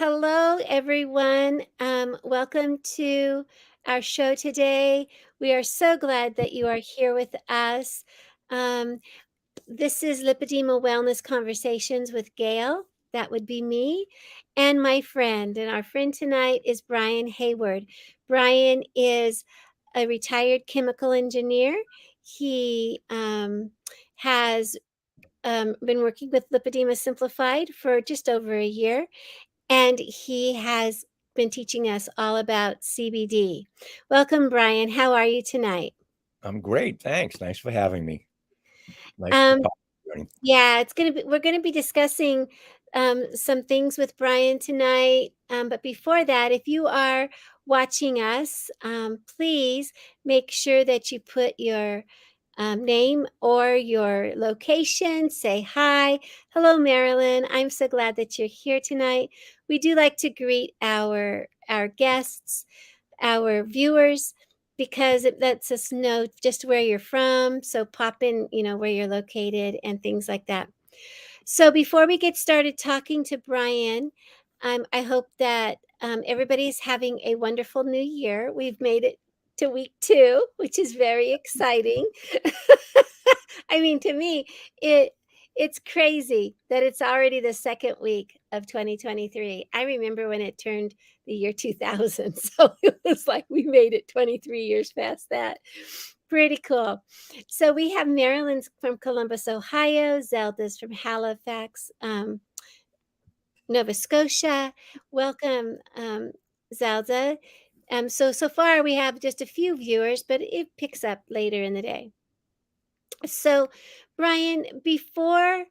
Hello, everyone. Welcome to our show today. We are so glad that you are here with us. Um, this is Lipedema Wellness Conversations with Gail. That would be me and my friend. And our friend tonight is Bryan Hayward. Bryan is a retired chemical engineer. He has been working with Lipedema Simplified for just over a year, and he has been teaching us all about CBD. Welcome, Bryan. How are you tonight? I'm great. Thanks. Nice for having me. Nice to Um, talk to you. yeah, we're gonna be discussing some things with Bryan tonight. But before that, if you are watching us, please make sure that you put your name or your location. Say hi. Hello, Marilyn. I'm so glad that you're here tonight. We do like to greet our guests, our viewers, because it lets us know just where you're from. So pop in, where you're located and things like that. So before we get started talking to Bryan, I hope that everybody's having a wonderful new year. We've made it to week 2, which is very exciting. I mean, to me, it's crazy that it's already the second week of 2023. I remember when it turned the year 2000, so it was like we made it 23 years past that. Pretty cool. So we have Marilyn's from Columbus, Ohio. Zelda's from Halifax, Nova Scotia. Welcome, Zelda. So far we have just a few viewers, but it picks up later in the day. So, Bryan, before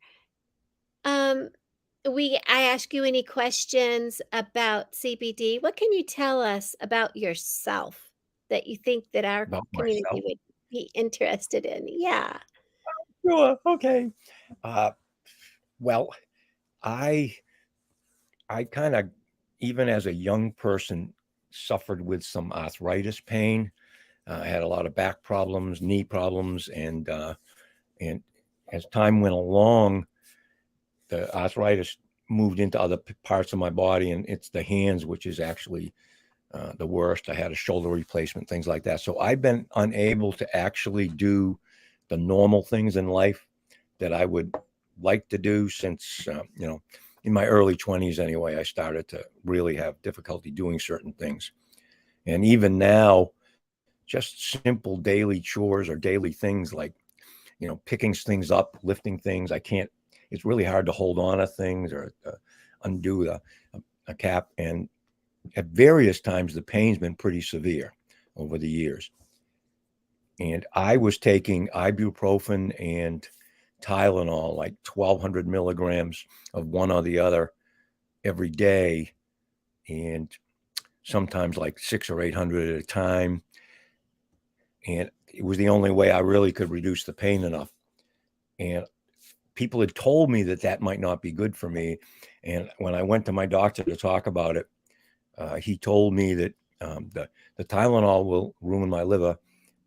um, I ask you any questions about CBD, what can you tell us about yourself that you think that our About community myself. would be interested in? Yeah. Sure. Okay. Uh, well, I I kind of, even as a young person, suffered with some arthritis pain. I had a lot of back problems, knee problems, and as time went along, the arthritis moved into other parts of my body, and it's the hands, which is actually the worst. I had a shoulder replacement, things like that. So I've been unable to actually do the normal things in life that I would like to do since, in my early 20s anyway, I started to really have difficulty doing certain things. And even now, just simple daily chores or daily things like, picking things up, lifting things, I can't, it's really hard to hold on to things or undo a cap. And at various times, the pain's been pretty severe over the years. And I was taking ibuprofen and Tylenol, like 1,200 milligrams of one or the other every day, and sometimes like 600 or 800 at a time. And it was the only way I really could reduce the pain enough. And people had told me that that might not be good for me. And when I went to my doctor to talk about it, he told me that the Tylenol will ruin my liver,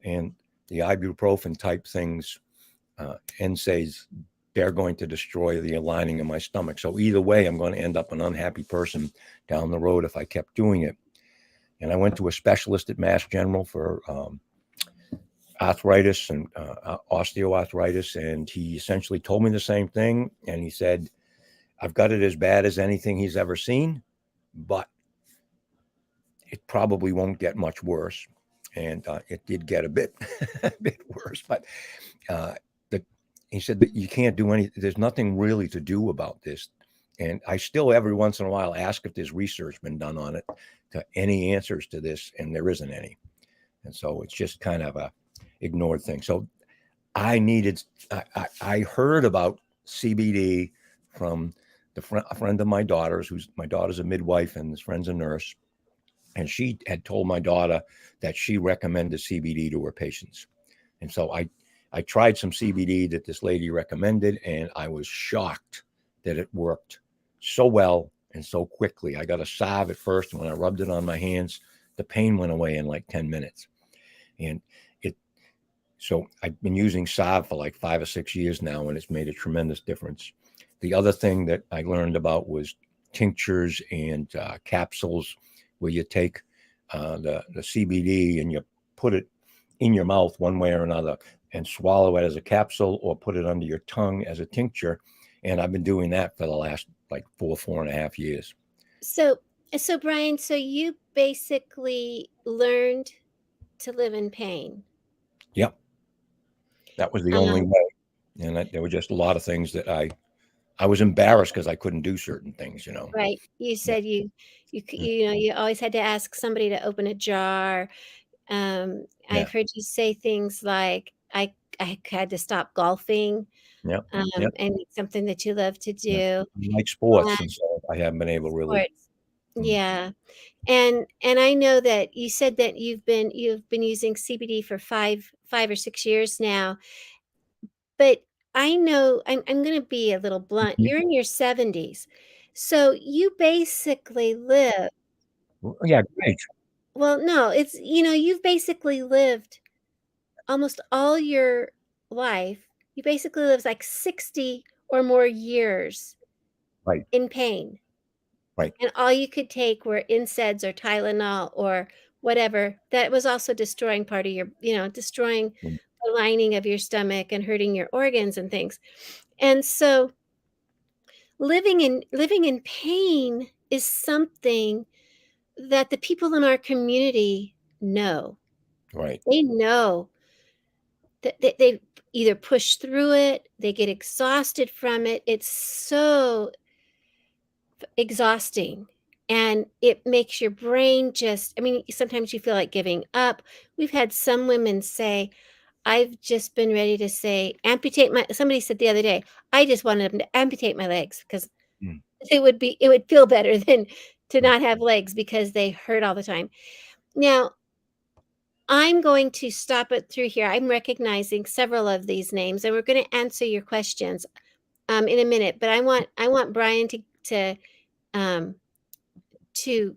and the ibuprofen type things, NSAIDs, they're going to destroy the lining of my stomach. So either way, I'm going to end up an unhappy person down the road if I kept doing it. And I went to a specialist at Mass General for arthritis and osteoarthritis, and he essentially told me the same thing. And he said, I've got it as bad as anything he's ever seen, but it probably won't get much worse. And it did get a bit a bit worse, but uh, the, he said that you can't do anything. There's nothing really to do about this. And I still every once in a while ask if there's research been done on it, to any answers to this, and there isn't any. And so it's just kind of a ignored thing. So I heard about CBD from a friend of my daughter's, my daughter's a midwife and his friend's a nurse. And she had told my daughter that she recommended CBD to her patients. And so I tried some CBD that this lady recommended, and I was shocked that it worked so well and so quickly. I got a salve at first, and when I rubbed it on my hands, the pain went away in like 10 minutes. And so I've been using salve for like 5 or 6 years now, and it's made a tremendous difference. The other thing that I learned about was tinctures and capsules where you take the CBD and you put it in your mouth one way or another and swallow it as a capsule or put it under your tongue as a tincture. And I've been doing that for the last like 4.5 years. So, so Bryan, so you basically learned to live in pain. Yep. That was the only Um, way. And there were just a lot of things that I was embarrassed because I couldn't do certain things, you know. right. You Yeah. said you know, you always had to ask somebody to open a jar. Yeah. I've heard you say things like, I had to stop golfing, Yep. Yep. and it's something that you love to Yeah. do. I like sports, and so I haven't been able to really. Sports. Mm. Yeah. And I know that you said that you've been using CBD for 5 or 6 years now, but I know I'm gonna be a little blunt. Mhm. You're in your 70s. So you basically live Yeah, great. well, no, it's you've basically lived almost all your life. You basically lived like 60 or more years Right. in pain. Right. And all you could take were NSAIDs or Tylenol or whatever. That was also destroying part of destroying Mm. the lining of your stomach and hurting your organs and things. And so living in pain is something that the people in our community know. Right. They know that they either push through it, they get exhausted from it. It's so exhausting, and it makes your brain just, I mean, sometimes you feel like giving up. We've had some women say, I've just been ready to say amputate my somebody said the other day, I just wanted them to amputate my legs because Mm. it would feel better than to Mm. not have legs because they hurt all the time. Now, I'm going to stop it through here. I'm recognizing several of these names, and we're going to answer your questions in a minute. But I want Bryan um, to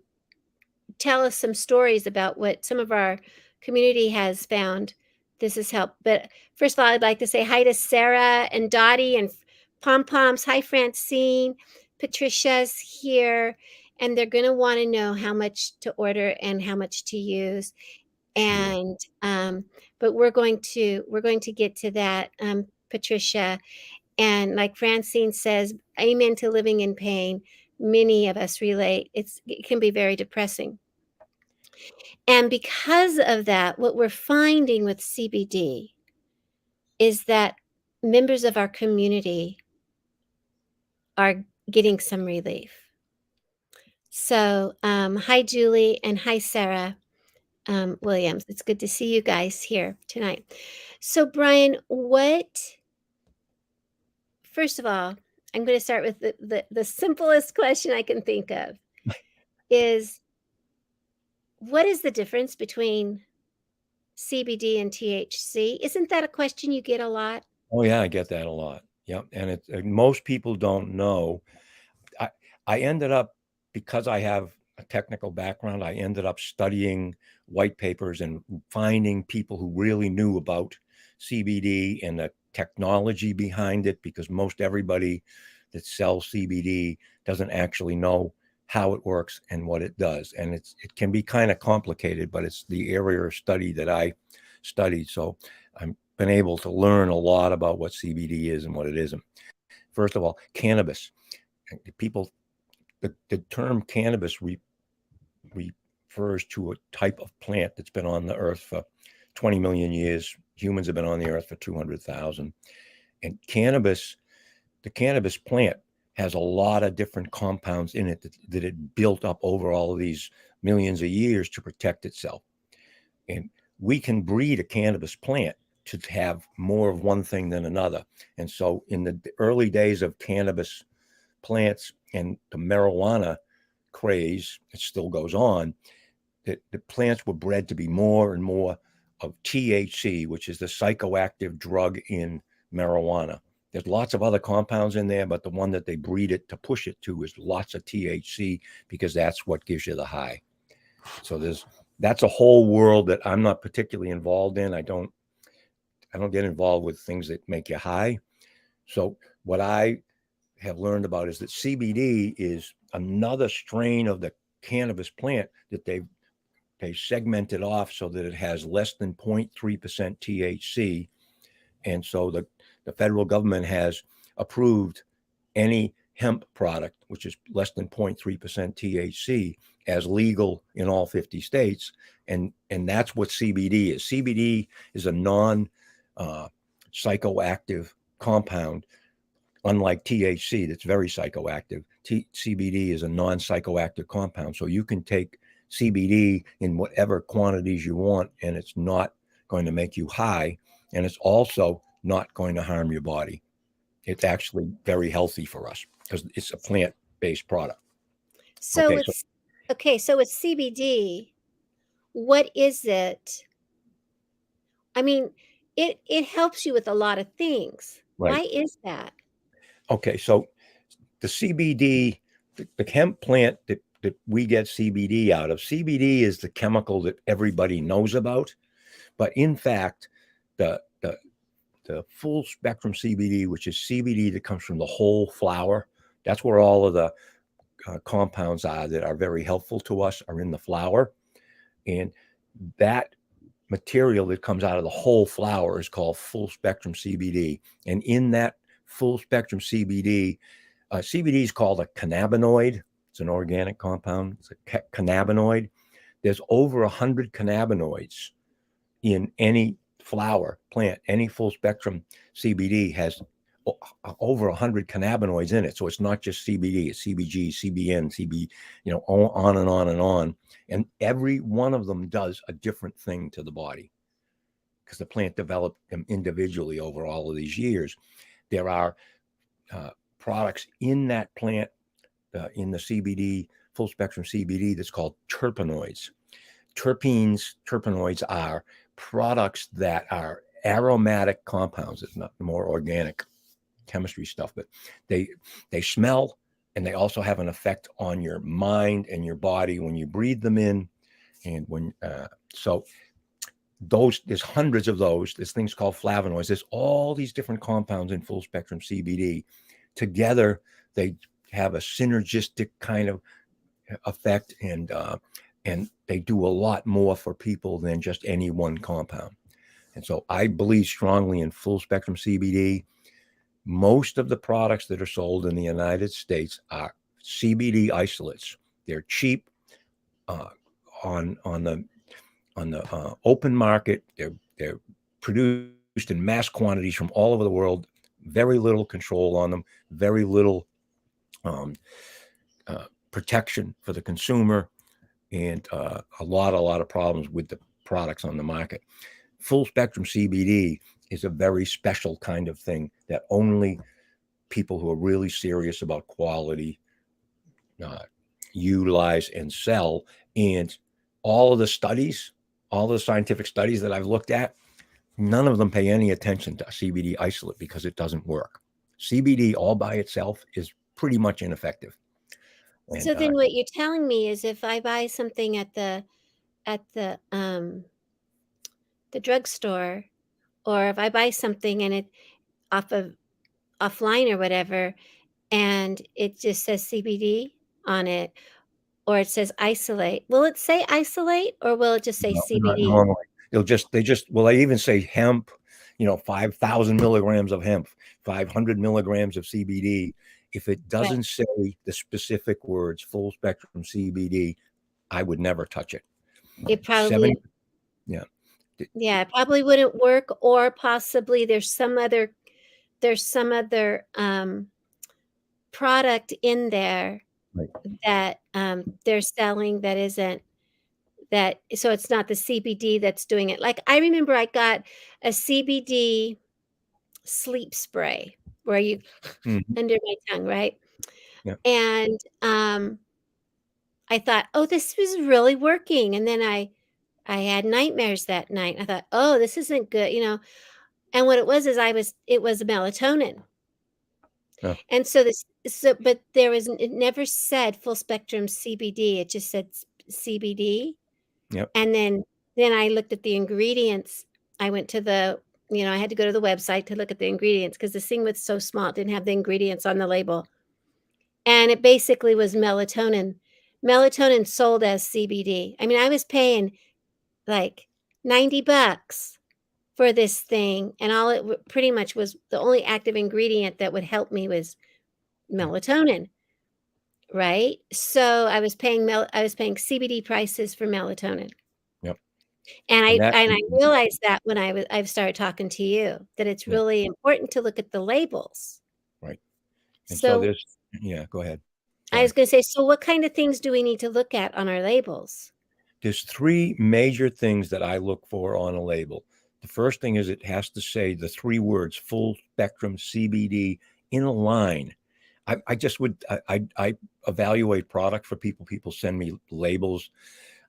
tell us some stories about what some of our community has found this has helped. But first of all, I'd like to say hi to Sarah and Dottie and Pom Poms. Hi, Francine. Patricia's here, and they're going to want to know how much to order and how much to use. Sure. And but we're going to get to that, Patricia. And like Francine says, amen to living in pain. Many of us relate. It can be very depressing. And because of that, what we're finding with CBD is that members of our community are getting some relief. So, hi, Julie, and hi, Sarah Williams. It's good to see you guys here tonight. So, Bryan, first of all, I'm going to start with the simplest question I can think of is what is the difference between CBD and THC? Isn't that a question you get a lot? Oh yeah, I get that a lot. Yep. And most people don't know. I I ended up, because I have a technical background, I ended up studying white papers and finding people who really knew about CBD and the technology behind it, because most everybody that sells CBD doesn't actually know how it works and what it does. And it can be kind of complicated, but it's the area of study that I studied. So I've been able to learn a lot about what CBD is and what it isn't. First of all, cannabis. People the term cannabis refers to a type of plant that's been on the earth for 20 million years. Humans have been on the earth for 200,000. And the cannabis plant has a lot of different compounds in it that it built up over all of these millions of years to protect itself. And we can breed a cannabis plant to have more of one thing than another. And so in the early days of cannabis plants and the marijuana craze, it still goes on, that the plants were bred to be more and more of THC, which is the psychoactive drug in marijuana. There's lots of other compounds in there, but the one that they breed it to push it to is lots of THC because that's what gives you the high. So that's a whole world that I'm not particularly involved in. I don't get involved with things that make you high. So what I have learned about is that CBD is another strain of the cannabis plant that they segmented off so that it has less than 0.3% THC. And so the federal government has approved any hemp product, which is less than 0.3% THC, as legal in all 50 states. And that's what CBD is. CBD is a non psychoactive compound, unlike THC, that's very psychoactive. CBD is a non psychoactive compound. So you can take CBD in whatever quantities you want, and it's not going to make you high. And it's also not going to harm your body. It's actually very healthy for us because it's a plant-based product. So Okay, so it's okay. So with CBD, what is it? I mean, it helps you with a lot of things. right. Why is that? Okay, so the CBD, the hemp plant that we get CBD out of, CBD is the chemical that everybody knows about. But in fact, the full spectrum CBD, which is CBD that comes from the whole flower, that's where all of the compounds are that are very helpful to us are in the flower. And that material that comes out of the whole flower is called full spectrum CBD. And in that full spectrum CBD, CBD is called a cannabinoid. It's an organic compound. It's a cannabinoid. There's over 100 cannabinoids in any flower plant. Any full spectrum CBD has over 100 cannabinoids in it. So it's not just CBD, it's CBG, CBN, CB, on and on and on. And every one of them does a different thing to the body because the plant developed them individually over all of these years. There are products in that plant, in the CBD, full spectrum CBD, that's called terpenoids. Terpenoids are products that are aromatic compounds. It's not more organic chemistry stuff, but they smell, and they also have an effect on your mind and your body when you breathe them in. And when so those, there's hundreds of those. There's things called flavonoids. There's all these different compounds in full spectrum CBD. Together, they have a synergistic kind of effect, and they do a lot more for people than just any one compound. And so I believe strongly in full spectrum CBD. Most of the products that are sold in the United States are CBD isolates. They're cheap on the open market. They're produced in mass quantities from all over the world. Very little control on them. Very little protection for the consumer, and a lot of problems with the products on the market. Full spectrum CBD is a very special kind of thing that only people who are really serious about quality utilize and sell. And all of the studies, all the scientific studies that I've looked at, none of them pay any attention to CBD isolate because it doesn't work. CBD all by itself is pretty much ineffective. And So then what you're telling me is if I buy something at the drugstore, or if I buy something and it offline or whatever, and it just says CBD on it, or it says isolate, will it say isolate or will it just say not CBD? normally. They even say hemp, 5,000 milligrams of hemp, 500 milligrams of CBD. If it Right. doesn't say the specific words, full spectrum CBD, I would never touch it. It probably 70, yeah. Yeah, it probably wouldn't work, or possibly there's some other product in there Right. that they're selling that isn't that, so it's not the CBD that's doing it. Like, I remember I got a CBD sleep spray where you Mhm. under my tongue, right? Yeah. And I thought, "Oh, this was really working." And then I had nightmares that night. I thought, "Oh, this isn't good." And what it was is it was melatonin. Yeah. And but it never said full spectrum CBD. It just said CBD. Yep. And then I looked at the ingredients. I went to the I had to go to the website to look at the ingredients because this thing was so small, it didn't have the ingredients on the label. And it basically was melatonin. Melatonin sold as CBD. I mean, I was paying like $90 for this thing, and all it pretty much was the only active ingredient that would help me was melatonin, right? So I was paying CBD prices for melatonin. Yep. And And that, I realized that when I've started talking to you, that it's yeah, really important to look at the labels. right. And so So yeah, go ahead. I was Sorry. gonna say, so what kind of things do we need to look at on our labels? There's three major things that I look for on a label. The first thing is it has to say the three words full spectrum CBD in a line. I just would I evaluate product for people. People send me labels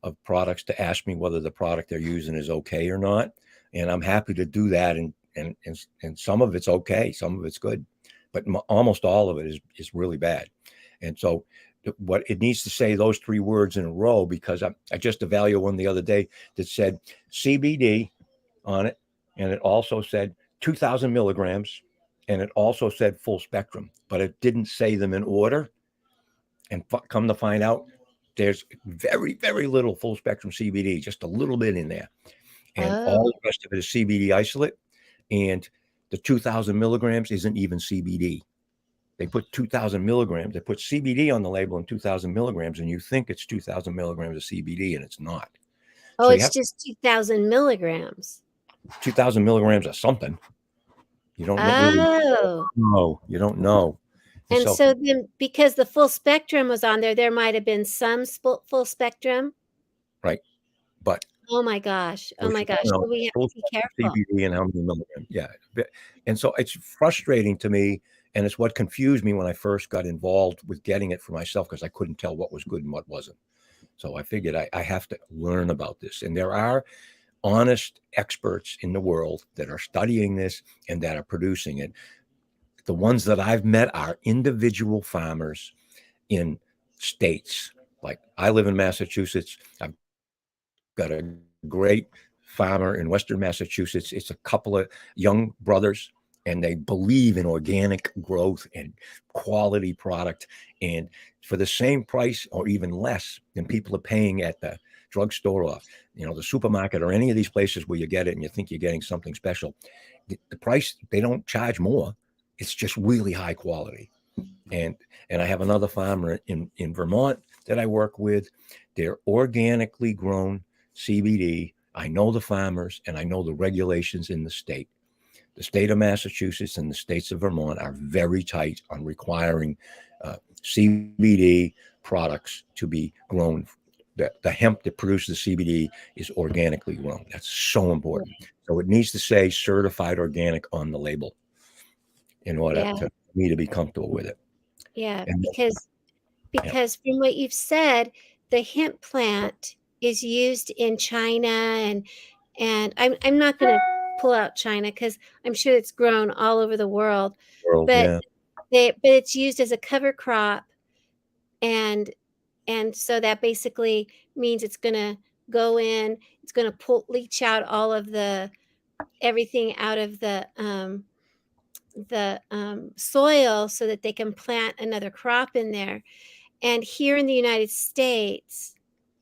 of products to ask me whether the product they're using is okay or not, and I'm happy to do that. And some of it's okay, some of it's good, but almost all of it is really bad. And so what it needs to say those three words in a row, because I just evaluated one the other day that said CBD on it, and it also said 2,000 milligrams, and it also said full spectrum, but it didn't say them in order. And come to find out, there's very, very little full spectrum CBD, just a little bit in there. And all Oh. the rest of it is CBD isolate. And the 2,000 milligrams isn't even CBD. They put 2,000 milligrams, they put CBD on the label and 2,000 milligrams, and you think it's 2,000 milligrams of CBD, and it's not. Oh, So you it's have just 2,000 milligrams. 2,000 milligrams of something. You don't really Oh. know. You don't know. And And so, so then because the full spectrum was on there, there might have been some full spectrum? right. But Oh my gosh. Oh we my should gosh. know So we have full to be spectrum careful. CBD and how many milligrams. Yeah. And so it's frustrating to me. And it's what confused me when I first got involved with getting it for myself, because I couldn't tell what was good and what wasn't. So I figured I have to learn about this. And there are honest experts in the world that are studying this and that are producing it. The ones that I've met are individual farmers in states. Like I live in Massachusetts. I've got a great farmer in Western Massachusetts. It's a couple of young brothers, and they believe in organic growth and quality product. And for the same price or even less than people are paying at the drugstore or the supermarket or any of these places where you get it and you think you're getting something special, the price, they don't charge more. It's just really high quality. And I have another farmer in Vermont that I work with. They're organically grown CBD. I know the farmers and I know the regulations in the state. The state of Massachusetts and the states of Vermont are very tight on requiring CBD products to be grown. The hemp that produces the CBD is organically grown. That's so important. So it needs to say certified organic on the label in order Yeah. for me to be comfortable with it. Yeah. And yeah, Because from what you've said, the hemp plant is used in China and I'm not gonna pull out China because I'm sure it's grown all over the world, world, but yeah. but it's used as a cover crop, and so that basically means it's gonna go in, it's gonna leach out all of the everything out of the soil so that they can plant another crop in there. And here in the United States,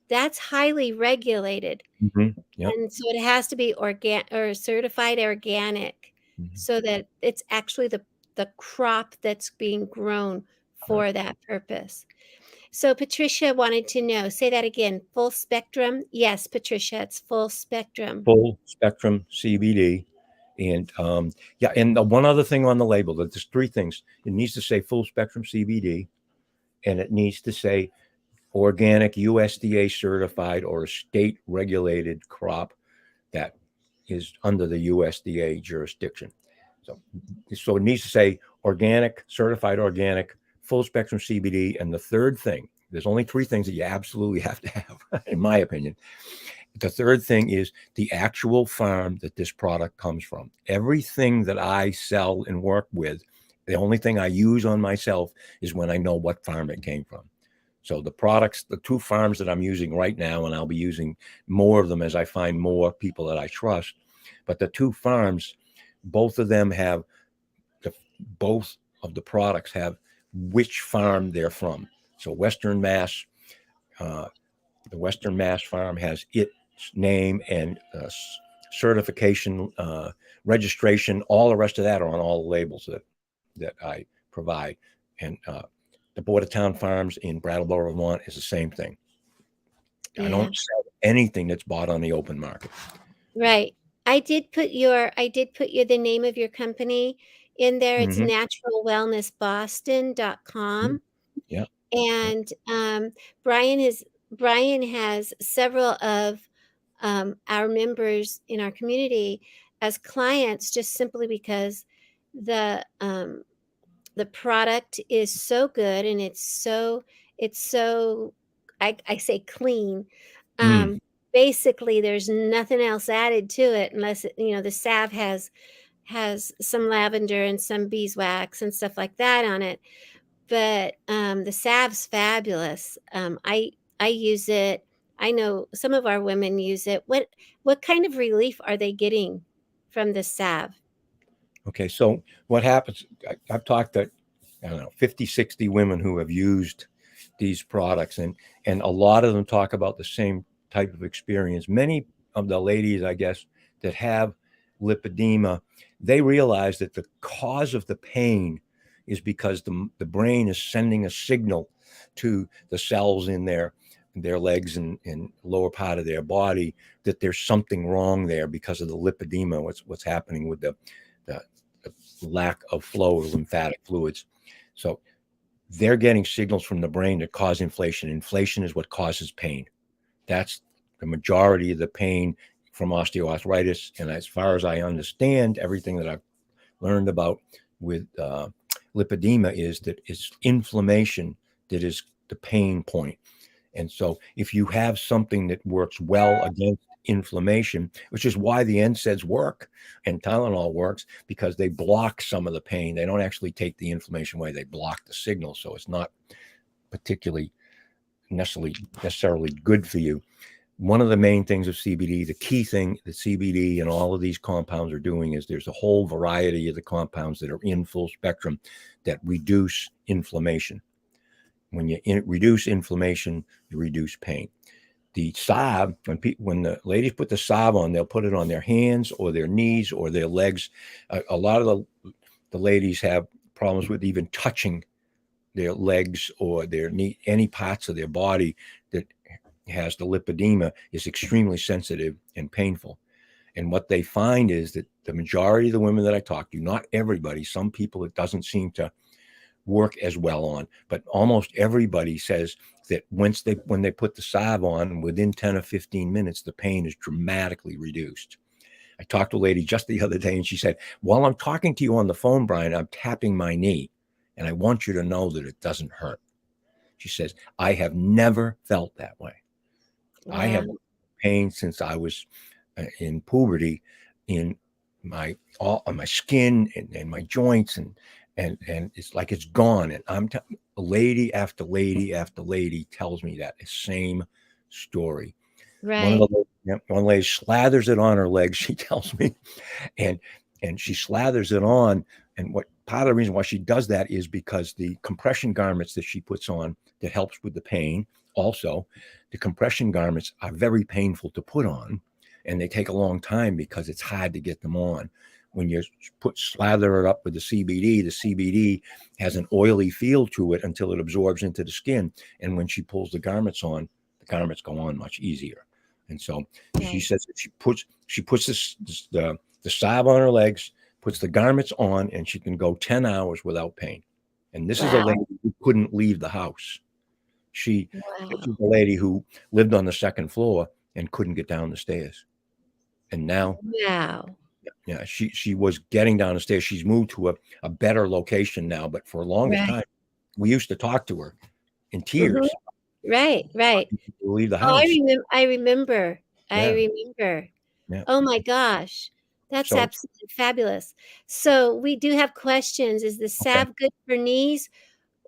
that's highly regulated. Yep. And so it has to be organic or certified organic Mhm. so that it's actually the crop that's being grown Right. for that purpose. So Patricia wanted to know, say that again, full spectrum? Yes, Patricia, it's full spectrum. Full spectrum CBD. And yeah, and the one other thing on the label, that there's three things. It needs to say full spectrum CBD, and it needs to say organic USDA certified or a state regulated crop that is under the USDA jurisdiction. So it needs to say organic, certified organic, full spectrum CBD. And the third thing, there's only three things that you absolutely have to have, in my opinion. The third thing is the actual farm that this product comes from. Everything that I sell and work with, the only thing I use on myself is when I know what farm it came from. So the products, the two farms that I'm using right now, and I'll be using more of them as I find more people that I trust. But the two farms both of them have the, both of the products have which farm they're from. So Western Mass, uh, the Western Mass farm has its name and certification, registration. All the rest of that are on all the labels that I provide. And the Bordertown Farms in Brattleboro, Vermont, is the same thing. I Yeah. don't sell anything that's bought on the open market. Right. I did put your the name of your company in there. It's Mm-hmm. naturalwellnessboston.com. Yeah. Yeah. And Brian has several of our members in our community as clients just simply because the um, the product is so good and it's so I say clean. Mm. Um, Basically, there's nothing else added to it unless the salve has some lavender and some beeswax and stuff like that on it. But the salve's fabulous. I use it. I know some of our women use it. What kind of relief are they getting from the salve? Okay. So what happens? I've talked to, I don't know, 50, 60 women who have used these products, and a lot of them talk about the same type of experience. Many of the ladies, I guess, that have lipedema, they realize that the cause of the pain is because the brain is sending a signal to the cells in their legs and lower part of their body that there's something wrong there because of the lipedema, what's happening with the lack of flow of lymphatic fluids. So they're getting signals from the brain that cause inflation. Inflation is what causes pain. That's the majority of the pain from osteoarthritis. And as far as I understand, everything that I've learned about with lipedema is that it's inflammation that is the pain point. And so if you have something that works well against inflammation, which is why the NSAIDs work and Tylenol works, because they block some of the pain. They don't actually take the inflammation away. They block the signal. So it's not particularly necessarily good for you. One of the main things of CBD, the key thing that CBD and all of these compounds are doing is there's a whole variety of the compounds that are in full spectrum that reduce inflammation. When you reduce inflammation, you reduce pain. The salve, when the ladies put the salve on, they'll put it on their hands or their knees or their legs. A lot of the ladies have problems with even touching their legs or their knee, any parts of their body that has the lipedema is extremely sensitive and painful. And what they find is that the majority of the women that I talk to, not everybody, some people it doesn't seem to work as well on, but almost everybody says that when they put the salve on, within 10 or 15 minutes, the pain is dramatically reduced. I talked to a lady just the other day and she said, while I'm talking to you on the phone, Bryan, I'm tapping my knee and I want you to know that it doesn't hurt. She says, I have never felt that way. I have Wow. pain since I was in puberty in on my skin and my joints and it's like it's gone. And lady after lady after lady tells me that the same story. Right. One lady slathers it on her legs. She tells me, and she slathers it on. And what part of the reason why she does that is because the compression garments that she puts on that helps with the pain. Also, the compression garments are very painful to put on, and they take a long time because it's hard to get them on. When you slather it up with the CBD has an oily feel to it until it absorbs into the skin. And when she pulls the garments on, the garments go on much easier. And so she Right. says that she puts the salve on her legs, puts the garments on, and she can go 10 hours without pain. And this is a lady Wow. who couldn't leave the house. This is Wow. a lady who lived on the second floor and couldn't get down the stairs. And now, Wow. yeah, she was getting down the stairs. She's moved to a better location now, but for the longest Right. time, we used to talk to her in Mhm. tears. Right. Right. Leave the Oh, house. I remember. I Yeah, remember. yeah. Oh my gosh. That's So absolutely fabulous. So we do have questions. Is the okay. salve good for knees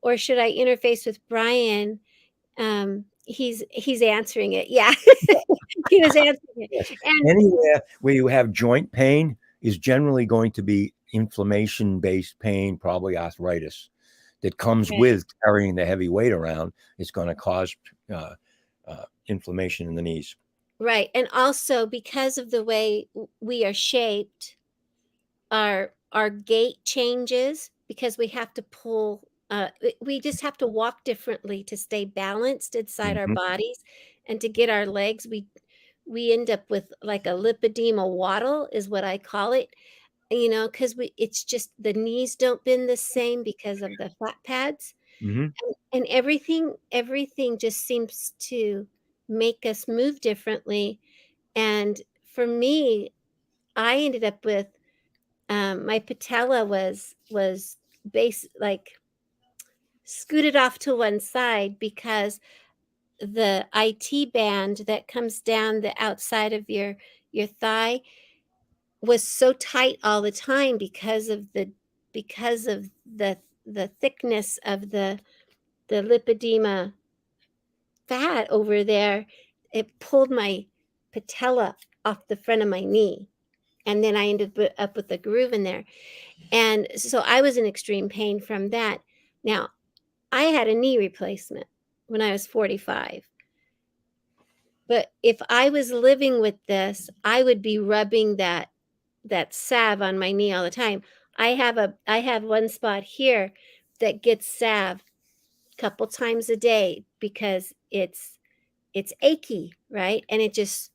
or should I interface with Brian? He's answering it. Yeah. He was answering it. Yes. And Anywhere where you have joint pain, is generally going to be inflammation-based pain, probably arthritis, that comes Right. with carrying the heavy weight around. It's going to cause inflammation in the knees. Right. And also because of the way we are shaped, our gait changes because we have to pull we just have to walk differently to stay balanced inside our Mm-hmm. bodies and to get our legs we end up with like a lipedema waddle is what I call it, because we it's just the knees don't bend the same because of the flat pads, Mm-hmm. and everything just seems to make us move differently. And for me, I ended up with my patella was base like scooted off to one side because the IT band that comes down the outside of your thigh was so tight all the time because of the thickness of the lipedema fat over there. It pulled my patella off the front of my knee, and then I ended up with a groove in there. And so I was in extreme pain from that. Now, I had a knee replacement when I was 45. But if I was living with this, I would be rubbing that salve on my knee all the time. I have one spot here that gets salve a couple times a day because it's achy, right? And it just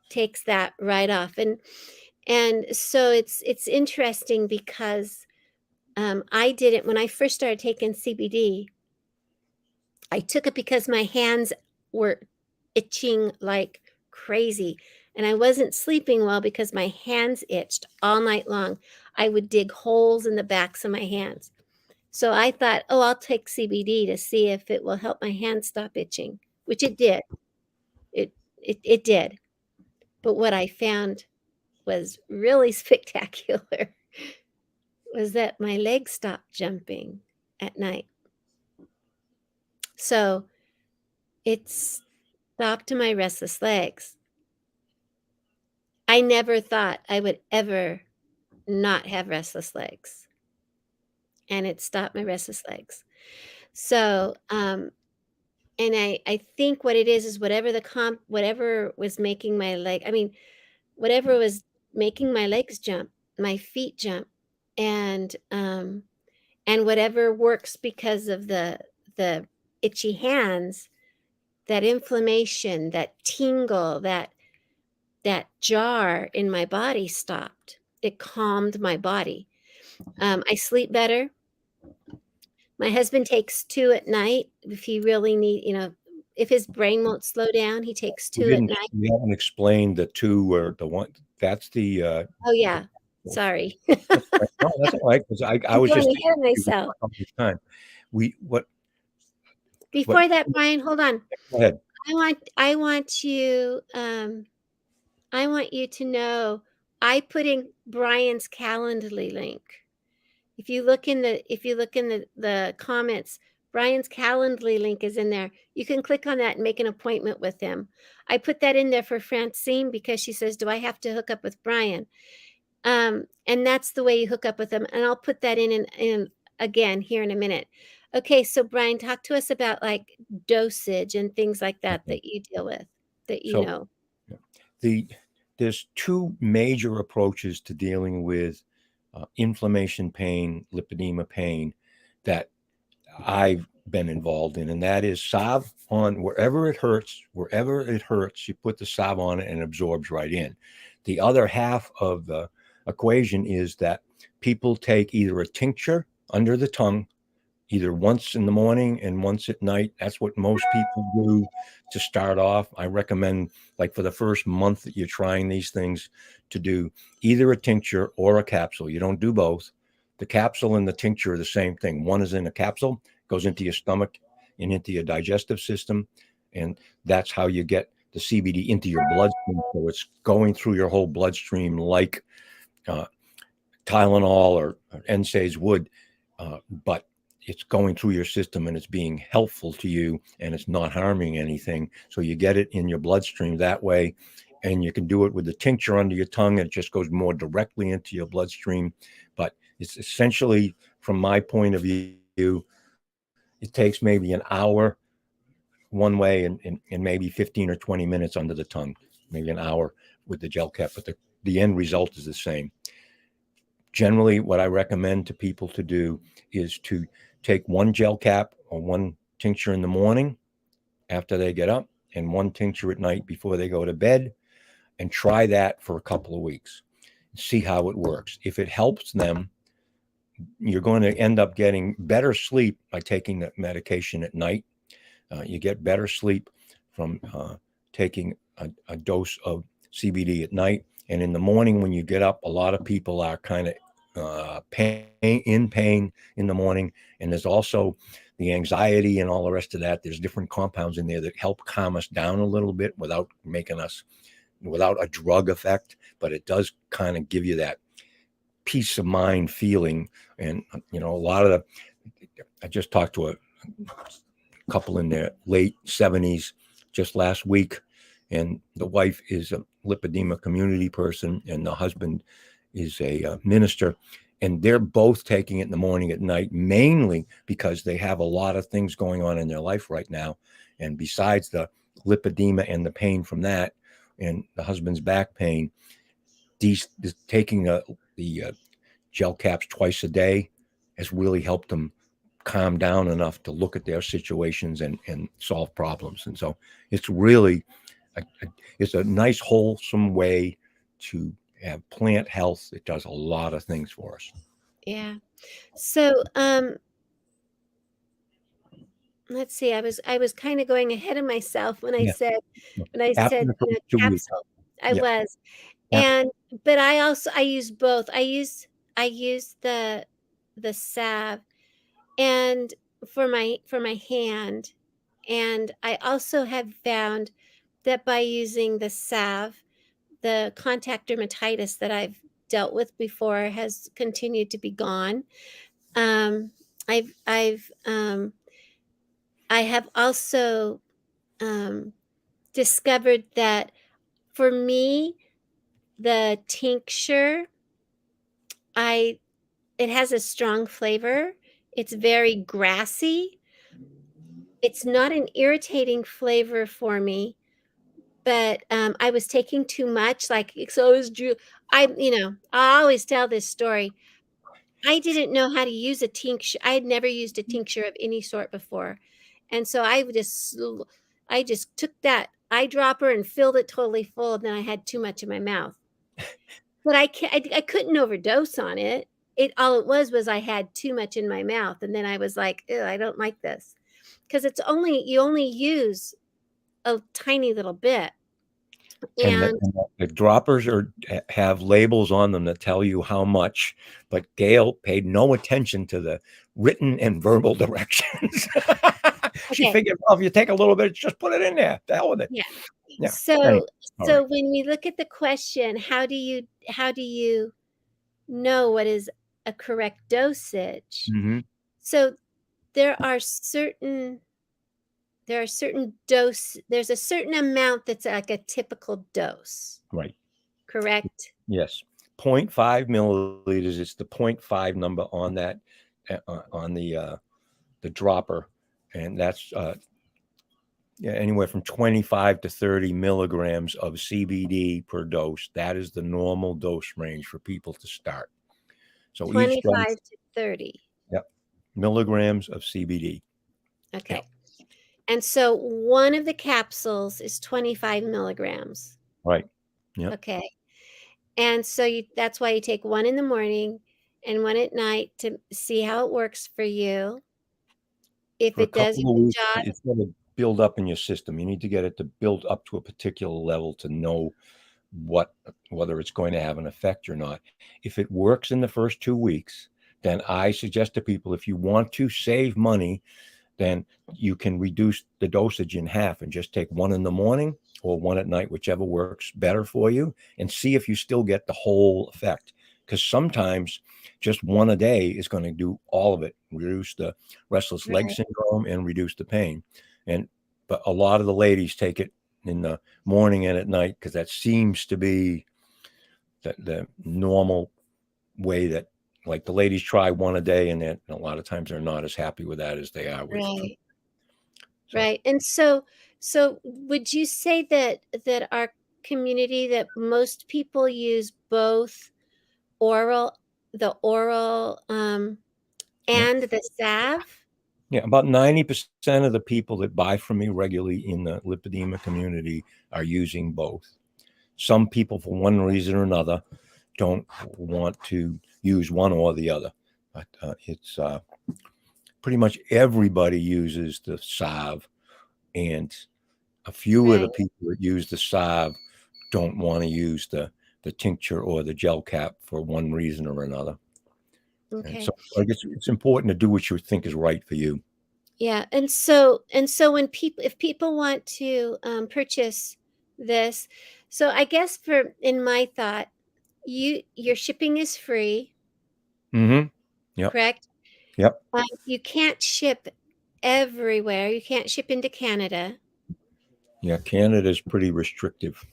takes that right off. And so it's interesting because I did it when I first started taking CBD. I took it because my hands were itching like crazy, and I wasn't sleeping well because my hands itched all night long. I would dig holes in the backs of my hands. So I thought, oh, I'll take CBD to see if it will help my hands stop itching, which it did. It did. But what I found was really spectacular was that my legs stopped jumping at night. So it stopped my restless legs. I never thought I would ever not have restless legs, and it stopped my restless legs. So, and I think what it is whatever whatever was making my leg, I mean, whatever was making my legs jump, my feet jump, and and whatever works because of the itchy hands, that inflammation, that tingle, that jar in my body stopped. It calmed my body. I sleep better. My husband takes 2 at night if he really if his brain won't slow down, he takes We 2 at didn't. night. We haven't explained the two or the one. That's Oh, the yeah. Sorry. that's right. No, that's all right. Because I I'm was going just ahead of thinking myself. all this time. We what? Before that, Brian, hold on. Go ahead. I want you to know I put in Brian's Calendly link. If you look in the comments, Brian's Calendly link is in there. You can click on that and make an appointment with him. I put that in there for Francine because she says, "Do I have to hook up with Brian?" And that's the way you hook up with them. And I'll put that in again here in a minute. Okay, so Brian, talk to us about like dosage and things like that Okay. that you deal with, that you So know. the there's two major approaches to dealing with inflammation pain, lipedema pain that I've been involved in, and that is salve on wherever it hurts. Wherever it hurts, you put the salve on it and it absorbs right in. The other half of the equation is that people take either a tincture under the tongue, either once in the morning and once at night. That's what most people do to start off. I recommend, like for the first month that you're trying these things, to do either a tincture or a capsule. You don't do both. The capsule and the tincture are the same thing. One is in a capsule, goes into your stomach and into your digestive system. And that's how you get the CBD into your bloodstream. So it's going through your whole bloodstream like uh, Tylenol or NSAIDs would, but it's going through your system and it's being helpful to you and it's not harming anything. So you get it in your bloodstream that way. and you can do it with the tincture under your tongue, and it just goes more directly into your bloodstream. But it's essentially, from my point of view, it takes maybe an hour one way and maybe 15 or 20 minutes under the tongue, maybe an hour with the gel cap, but the end result is the same. Generally, what I recommend to people to do is to take one gel cap or one tincture in the morning after they get up, and one tincture at night before they go to bed, and try that for a couple of weeks. See how it works. If it helps them, you're going to end up getting better sleep by taking the medication at night. You get better sleep from taking a dose of CBD at night. And in the morning, when you get up, a lot of people are kind of in pain in the morning. And there's also the anxiety and all the rest of that. There's different compounds in there that help calm us down a little bit without a drug effect. But it does kind of give you that peace of mind feeling. And, a lot of I just talked to a couple in their late 70s just last week, and the wife is a lipedema community person and the husband is a minister, and they're both taking it in the morning at night, mainly because they have a lot of things going on in their life right now. And besides the lipedema and the pain from that and the husband's back pain, taking the gel caps twice a day has really helped them calm down enough to look at their situations and solve problems. And so it's really it's a nice wholesome way to have plant health. It does a lot of things for us. Yeah. So let's see. I was kind of going ahead of myself when I Yeah. said After the first 2 weeks. capsule. I Yeah. was. Yeah. But I use both. I use the salve and for my hand, and I also have found that by using the salve, the contact dermatitis that I've dealt with before has continued to be gone. Um, I have also discovered that for me, the tincture, it has a strong flavor. It's very grassy. It's not an irritating flavor for me, but I was taking too much. Like, so is Drew. I always tell this story. I didn't know how to use a tincture. I had never used a tincture of any sort before. And so I just took that eyedropper and filled it totally full. And then I had too much in my mouth. But I couldn't overdose on it. All it was I had too much in my mouth. And then I was like, ew, I don't like this. Because you only use a tiny little bit. And And the droppers have labels on them that tell you how much, but Gail paid no attention to the written and verbal directions. She okay. figured, well, if you take a little bit, just put it in there. The hell with it. Yeah. Yeah. So Anyway, so when we look at the question, how do you know what is a correct dosage? Mm-hmm. So there are certain there's a certain amount that's like a typical dose, Right. correct? Yes. 0.5 milliliters. It's the 0.5 number on that, on the dropper. And that's anywhere from 25 to 30 milligrams of CBD per dose. That is the normal dose range for people to start. So each 25 dose, to 30. milligrams of CBD. Okay. Yep. And so one of the capsules is 25 milligrams. Right. Yep. Okay. And so that's why you take one in the morning and one at night to see how it works for you. If For a it does couple of your weeks, job, it's going to build up in your system. You need to get it to build up to a particular level to know whether it's going to have an effect or not. If it works in the first 2 weeks, then I suggest to people, if you want to save money, then you can reduce the dosage in half and just take one in the morning or one at night, whichever works better for you, and see if you still get the whole effect. Because sometimes just one a day is going to do all of it, reduce the restless leg right? syndrome and reduce the pain. But a lot of the ladies take it in the morning and at night, because that seems to be the normal way that, like, the ladies try one a day, and a lot of times they're not as happy with that as they are with two. Right. So Right. And so would you say that our community, that most people use both oral the oral yeah, and the salve? yeah, about 90% of the people that buy from me regularly in the lipedema community are using both. Some people, for one reason or another, don't want to use one or the other. But it's pretty much everybody uses the salve, and a few of the Right. people that use the salve don't want to use the tincture or the gel cap for one reason or another. And Okay. so I guess it's important to do what you think is right for you. Yeah. And so when people if people want to purchase this, so I guess for in my thought, your shipping is free, Mm-hmm. Yep. correct? Yep. You can't ship everywhere. You can't ship into Canada. Yeah. Canada's pretty restrictive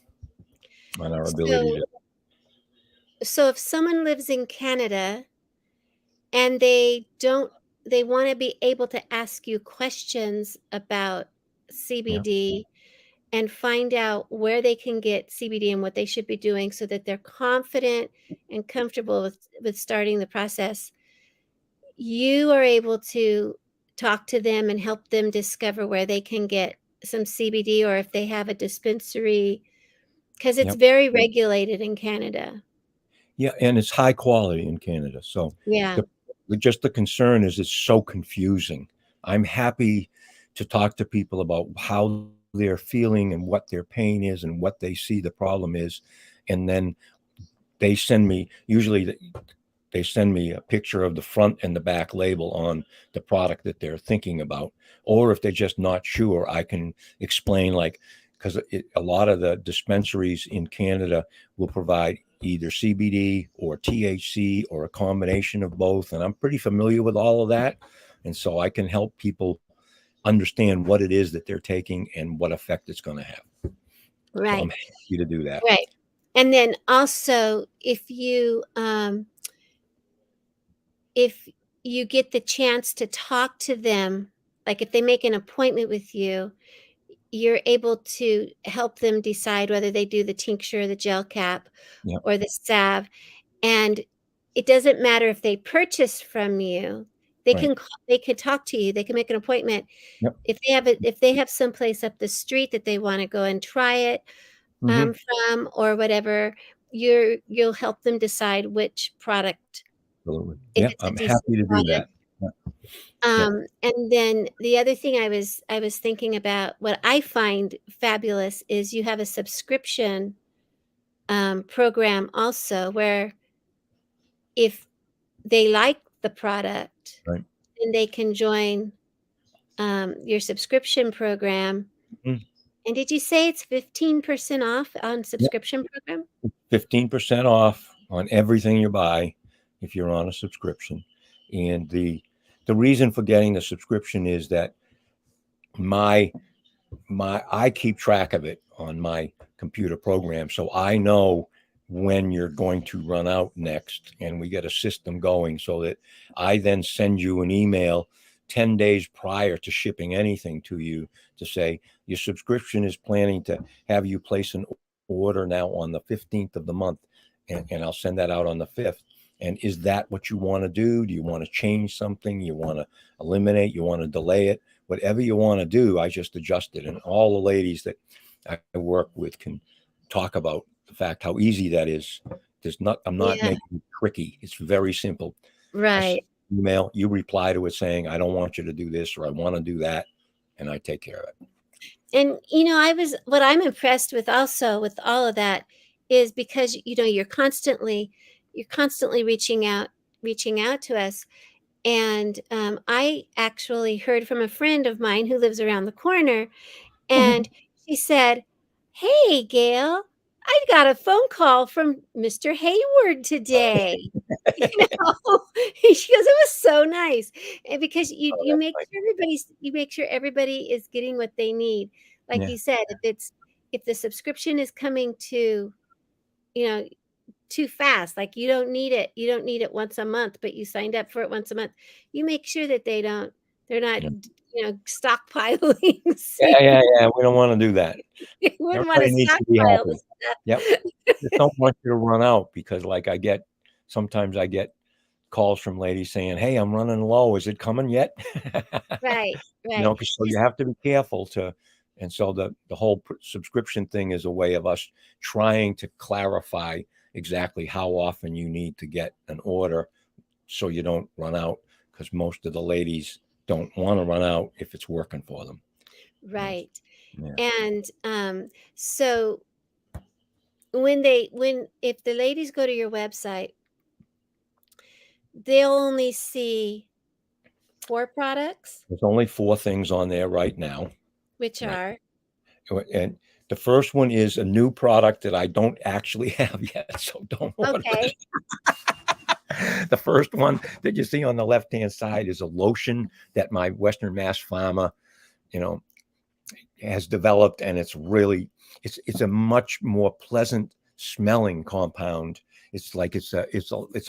on our ability So to. so if someone lives in Canada and they want to be able to ask you questions about Yeah. CBD and find out where they can get CBD and what they should be doing so that they're confident and comfortable with starting the process, you are able to talk to them and help them discover where they can get some CBD, or if they have a dispensary, because it's Yep. very regulated in Canada. Yeah, and it's high quality in Canada. So Yeah. the just the concern is it's so confusing. I'm happy to talk to people about how they're feeling and what their pain is and what they see the problem is, and then they send me usually they send me a picture of the front and the back label on the product that they're thinking about. Or if they're just not sure, I can explain, like, because a lot of the dispensaries in Canada will provide either CBD or THC or a combination of both. And I'm pretty familiar with all of that. And so I can help people understand what it is that they're taking and what effect it's going to have. So I'm Right. happy to do that. Right. And then also, if you get the chance to talk to them, like if they make an appointment with you, you're able to help them decide whether they do the tincture, the gel cap, Yeah. or the salve. And it doesn't matter if they purchase from you. Right. They can talk to you. They can make an appointment. Yep. If they have someplace up the street that they want to go and try it Mm-hmm. from, or whatever, you'll help them decide which product, Absolutely. if Yeah. it's a I'm decent happy to do product. that. Yeah. Yeah. And then the other thing I was thinking about, what I find fabulous is you have a subscription program also, where if they like the product, Right. then they can join your subscription program. Mm. And did you say it's 15% off on Yep. subscription program? 15% off on everything you buy if you're on a subscription. And the reason for getting the subscription is that my I keep track of it on my computer program, so I know when you're going to run out next, and we get a system going so that I then send you an email 10 days prior to shipping anything to you to say your subscription is planning to have you place an order now on the 15th of the month, and I'll send that out on the 5th. And is that what you want to do? Do you want to change something? You want to eliminate? You want to delay it? Whatever you want to do, I just adjust it. And all the ladies that I work with can talk about the fact how easy that is. I'm not Yeah, making it tricky. It's very simple. I send right. an email, you reply to it saying, I don't want you to do this, or I want to do that. And I take care of it. And what I'm impressed with also with all of that is because you're constantly reaching out to us. And I actually heard from a friend of mine who lives around the corner, and she said, "Hey, Gail, I got a phone call from Mr. Hayward today." You know, she goes, "It was so nice," and because Oh, that's nice. you make sure everybody is getting what they need. Like Yeah. you said, if it's if the subscription is coming to, you know, too fast, like you don't need it once a month, but you signed up for it once a month, you make sure that they're not, Yeah. stockpiling Yeah, seeds. yeah, yeah. We don't want to do that. You wouldn't want to Everybody needs to be stockpile happy. the stuff. Yep. Just don't want you to run out because, like, sometimes I get calls from ladies saying, "Hey, I'm running low. Is it coming yet?" Right, right. 'Cause so you Just have to be careful and so the whole subscription thing is a way of us trying to clarify exactly how often you need to get an order so you don't run out because most of the ladies don't want to run out if it's working for them. Yes. right. Yeah. And so when if the ladies go to your website, they'll only see 4 products, There's only 4 things on there right now. which Right. are And the first one is a new product that I don't actually have yet, so don't order okay. it. The first one that you see on the left-hand side is a lotion that my Western Mass farmer, you know, has developed, and it's a much more pleasant smelling compound. It's like it's a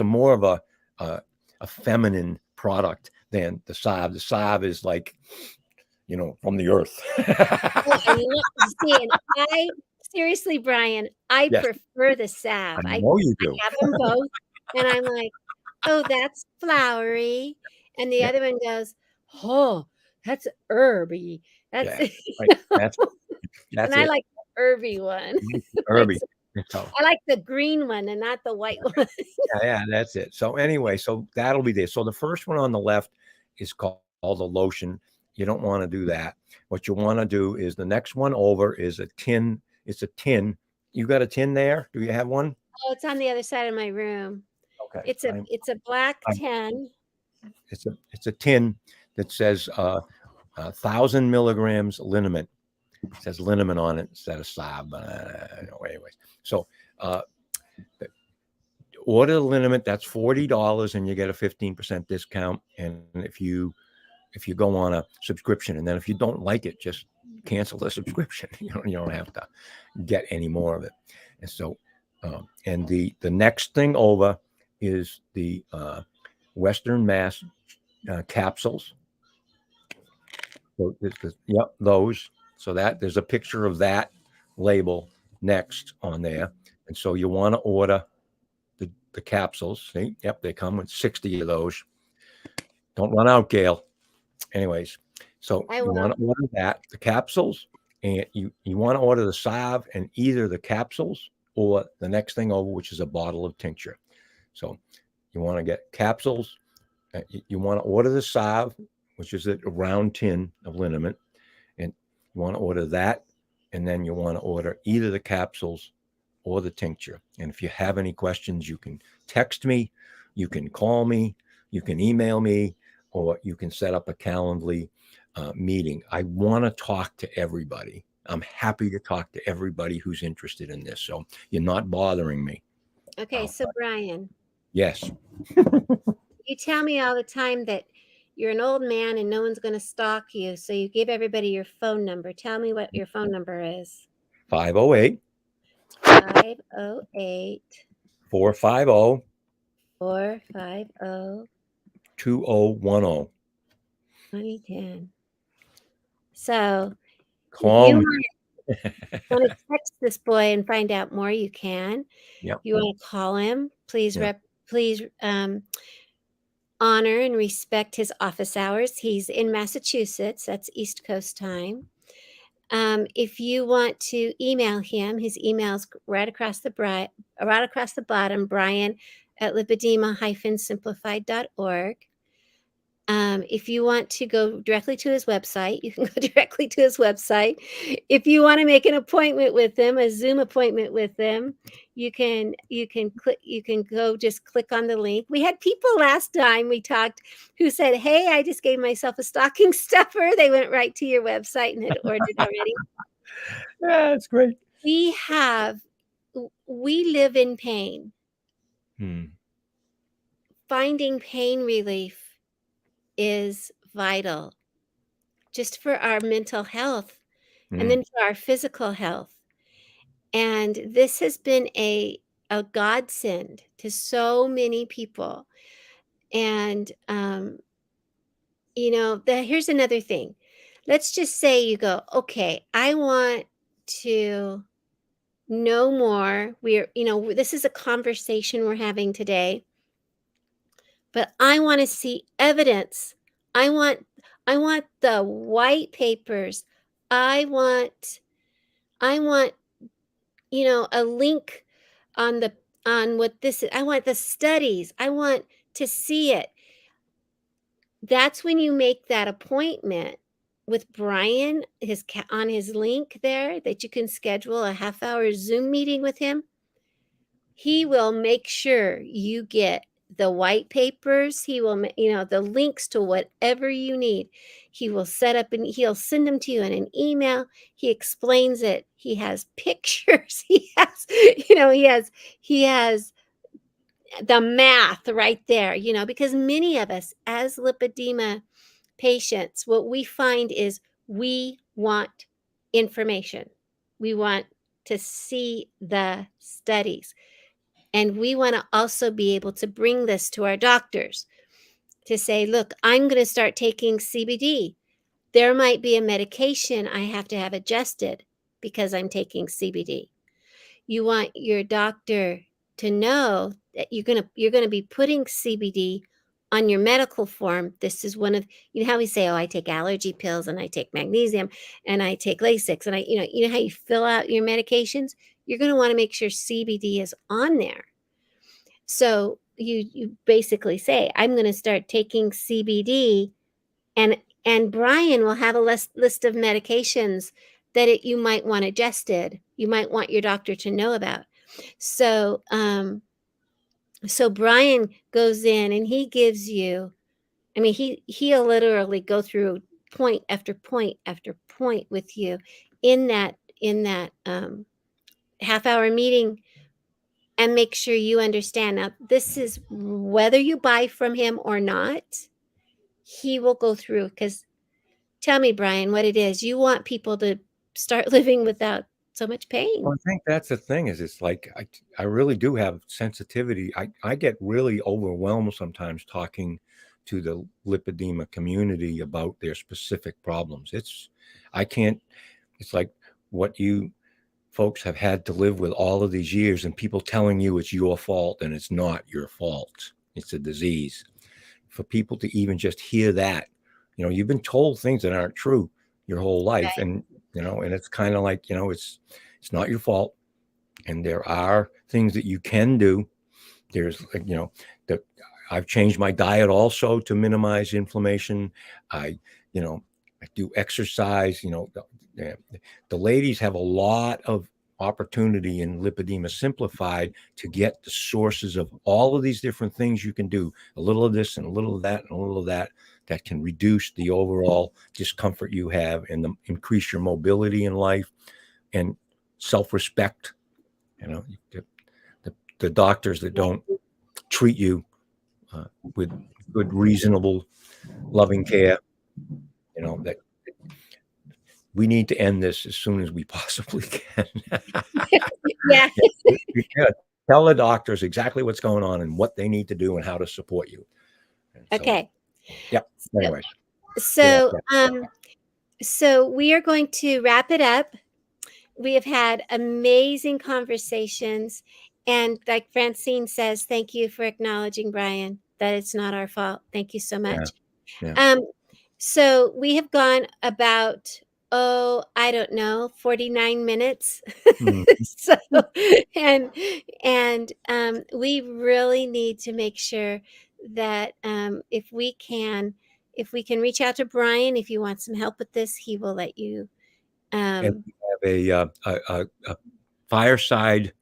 more of a feminine product than the salve. The salve is like, from the earth. Oh, I love see, and I seriously, Brian, I Yes, prefer the I salve. know you I do. have them both, and I'm like, "Oh, that's flowery," and the Yeah, other one goes, "Oh, that's herby." That's yeah, right. That's and I it. like the herby one. Herby. It's So I like the green one and not the white one. yeah, that's it. So anyway, so that'll be there. So the first one on the left is called the lotion. You don't want to do that. What you want to do is the next one over is a tin. It's a tin. You got a tin there? Do you have one? Oh, it's on the other side of my room. Okay. It's a black I, tin. it's a tin that says 1,000 milligrams liniment. It says liniment on it instead of salve. Anyways, so uh, order the liniment. That's $40, and you get a 15% discount. And if you go on a subscription, and then if you don't like it, just cancel the subscription. You don't have to get any more of it. And so, and the next thing over is the Western Mass capsules. So yep, those. So that there's a picture of that label next on there, and so you want to order the capsules. See, yep, they come with 60 of those. Don't run out, Gail. Anyways, so I you want will. to order the capsules, and you want to order the salve and either the capsules or the next thing over, which is a bottle of tincture. So you want to get capsules. You want to order the salve, which is a round tin of liniment, and you want to order that, and then you want to order either the capsules or the tincture. And if you have any questions, you can text me, you can call me, you can email me, or you can set up a Calendly meeting. I want to talk to everybody. I'm happy to talk to everybody who's interested in this. So you're not bothering me. Okay, so Brian, Yes. you tell me all the time that you're an old man and no one's going to stalk you, so you give everybody your phone number. Tell me what your phone number is. 508 508 450 450 2010. 2010. So if Call you me. want to text this boy and find out more, you can. Yep. You want to call him, Yep. please honor and respect his office hours. He's in Massachusetts. That's East Coast time. If you want to email him, his email's right across the bottom, Bryan at lipedema-simplified.org. If you want to go directly to his website, you can go directly to his website. If you want to make an appointment with him, a Zoom appointment with him, you can go just click on the link. We had people last time we talked who said, "Hey, I just gave myself a stocking stuffer." They went right to your website and had ordered already. Yeah, it's great. We have we live in pain. Hmm. Finding pain relief is vital just for our mental health and Hmm. then for our physical health. And this has been a godsend to so many people. And, here's another thing. Let's just say you go, okay, I want to know more. This is a conversation we're having today, but I want to see evidence. I want, I want the white papers. I want, I want, a link on what this is. I want the studies. I want to see it. That's when you make that appointment with Bryan, on his link there that you can schedule a half-hour Zoom meeting with him. He will make sure you get the white papers. He will, the links to whatever you need. He will set up and he'll send them to you in an email. He explains it. He has pictures. He has the math right there, because many of us as lipedema patients, what we find is we want information. We want to see the studies. And we want to also be able to bring this to our doctors to say, look, I'm going to start taking CBD. There might be a medication I have to have adjusted because I'm taking CBD. You want your doctor to know that you're going to be putting CBD on your medical form. This is one of, how we say, oh, I take allergy pills and I take magnesium and I take Lasix, and how you fill out your medications. You're going to want to make sure CBD is on there. So you basically say, I'm going to start taking CBD, and Bryan will have a list of medications that you might want adjusted. You might want your doctor to know about. So Bryan goes in and he gives you, he'll literally go through point after point after point with you in that half-hour meeting, and make sure you understand. Now, this is whether you buy from him or not, he will go through, because tell me, Bryan, what it is. You want people to start living without so much pain. Well, I think that's the thing is it's like I really do have sensitivity. I get really overwhelmed sometimes talking to the lipedema community about their specific problems. I can't, it's like what you folks have had to live with all of these years and people telling you it's your fault, and it's not your fault. It's a disease. For people to even just hear that, you've been told things that aren't true your whole life. Right. And it's kind of like, it's not your fault. And there are things that you can do. There's, that I've changed my diet also to minimize inflammation. I do exercise. The ladies have a lot of opportunity in Lipedema Simplified to get the sources of all of these different things you can do, a little of this and a little of that and a little of that can reduce the overall discomfort you have and increase your mobility in life and self-respect. The doctors that don't treat you with good, reasonable, loving care, that we need to end this as soon as we possibly can. Yeah. Tell the doctors exactly what's going on and what they need to do and how to support you. Okay. Yeah. Anyways. So we are going to wrap it up. We have had amazing conversations. And like Francine says, thank you for acknowledging, Bryan, that it's not our fault. Thank you so much. Yeah. So we have gone about, I don't know, 49 minutes. So, and we really need to make sure that if we can reach out to Bryan, if you want some help with this, he will let you. And we have a fireside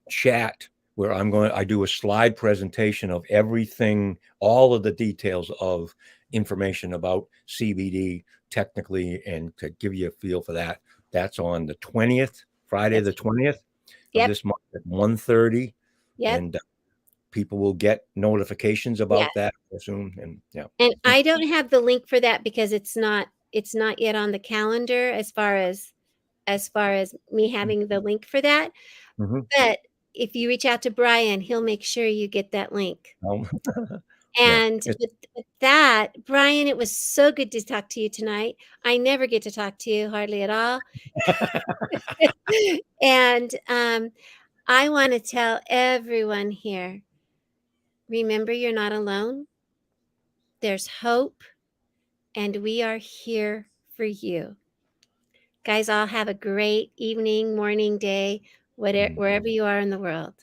chat where I do a slide presentation of everything, all of the details of information about CBD technically, and to give you a feel for that. That's on the 20th, Friday the 20th of this month at 1:30. Yep. And people will get notifications about that soon. And yeah. And I don't have the link for that because it's not yet on the calendar as far as as far as me having the link for that, Mhm. but if you reach out to Bryan, he'll make sure you get that link. Um, yeah. And with that, Bryan, it was so good to talk to you tonight. I never get to talk to you hardly at all. And, I wanna tell everyone here, remember you're not alone. There's hope, and we are here for you. Guys, all have a great evening, morning, day, Mm. wherever you are in the world.